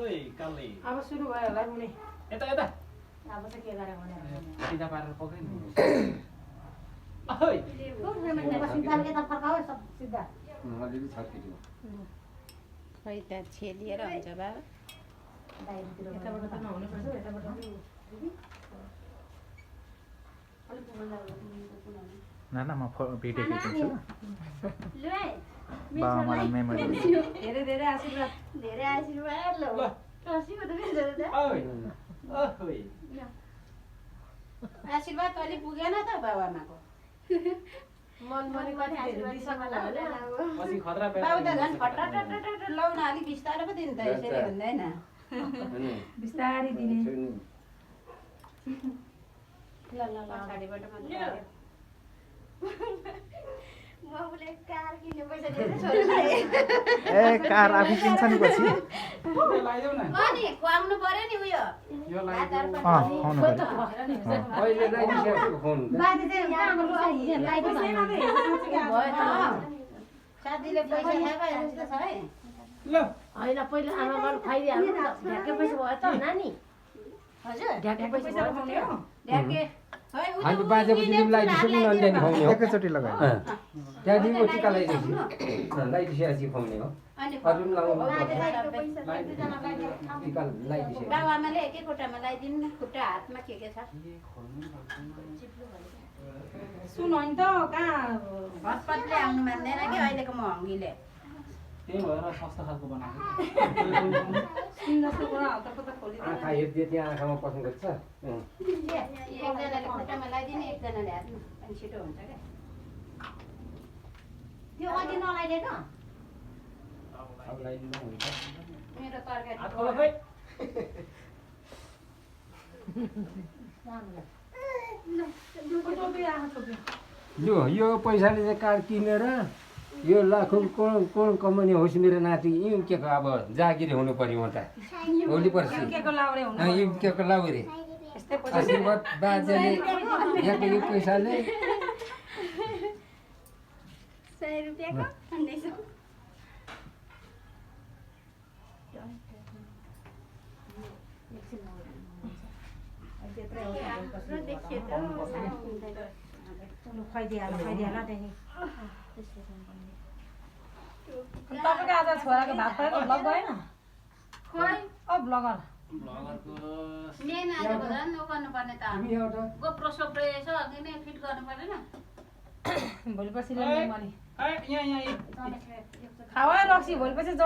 ओइ काले अब सुरु भयो होला रुने यता यता अब चाहिँ के गरे भने सिधा पारेर पक्रिनु ओइ सिद्धाले त फर्काऊ सब सिद्धा अलिअलि छर्किदियो खै त छेलिएर हुन्छ बाबा यताबाट त नहुनु पर्छ यताबाट नाना म भिडियो खिचिदिन्छु ल है बाबा मलाई मेमोरी धेरै धेरै आशीर्वाद धेरै आशीर्वाद ल कसीको त भेट्छ त ओइ ओइ आशीर्वाद अलि पुगेन त बाबामाको मन पनि कति धेरै दिइसक्नु होला पछि खतरा बाबु त झन् फटाट लाउन अलिक बिस्तारै पो दिनु त यसरी हुँदैन बिस्तारै दिने ल ल पछाडिबाट मात्रै बाबुले कार किन्ने पैसा दिएर छोरीलाई ए कार आफै किन्छ नि पछि लगाइदेऊ न अनि खुवाउनु पर्यो नि उयो यो लगाइदेऊ खुवाउनु पर्यो अहिले लगाइदिएको फोन बाजे चाहिँ यहाँको लुगाइ लाइदिन्छ भयो त साथीले पैसा खाएको जस्तो छ है ल हैन पहिला आमाबाले खुवाइदिहाल्नु नि त ढ्याक्कै पैसा भयो त नानी हजुर ढ्याक्कै पैसा खुवाउने हो ढ्याके है हामी बाजेपछि तिमीलाई दिसक्नु नि अन्त खुवाउने हो एकैचोटि लगायो त्यहाँदेखि म टिका लगाइदिन्छु लगाइदिएपछि खुवाउने हो अनि अरू पनि लगाउनु बाबु टिका लगाइदिएपछि आमाले एकै खुट्टामा लगाइदिनु न खुट्टा हातमा के छ सुन हैन त कहाँ हतपतले आउनु मान्दैन कि अहिलेको महँगीले त्यही भएर सस्तो खालको बनाएको सुन जस्तो कुरा हतपत खोलिदिनु आँखा हेर्दै त्यहाँ आँखामा पस्नु खोज्छ एकजनाले खुट्टामा लगाइदिने एकजनाले हातमा अनि छिटो हुन्छ क्या त्यो अघि नलाइदिएन अब लगाइदिनु हुन्छ मेरो तरकारी हात खोला खै टोपी आमा टोपी यो पैसाले चाहिँ कार किनेर यो लाखौँ करोड कमाउने होस् मेरो नाति युकेको अब जागिर हुनु पर्यो त भोलि पर्सि केको लाउरे हुनु युकेको लाउरे यस्तै पैसा आशीर्वाद बाजेले यहाँको यो पैसाले 100 रुपियाँको 100 खुवाइदिहाल त्यही तपाईँको आज छोराको भात खुवाएको भ्लग गएन खोइ ब्लगर ब्लगरको मेन आज झन् उ गर्नुपर्ने त तिमी एउटा गोप्रो सोप्रो यसो अघि नै फिट गर्नु पर्दैन भोलि पर्सि ल्याउने मनी यहाँ खावा रक्सी भोलि पछि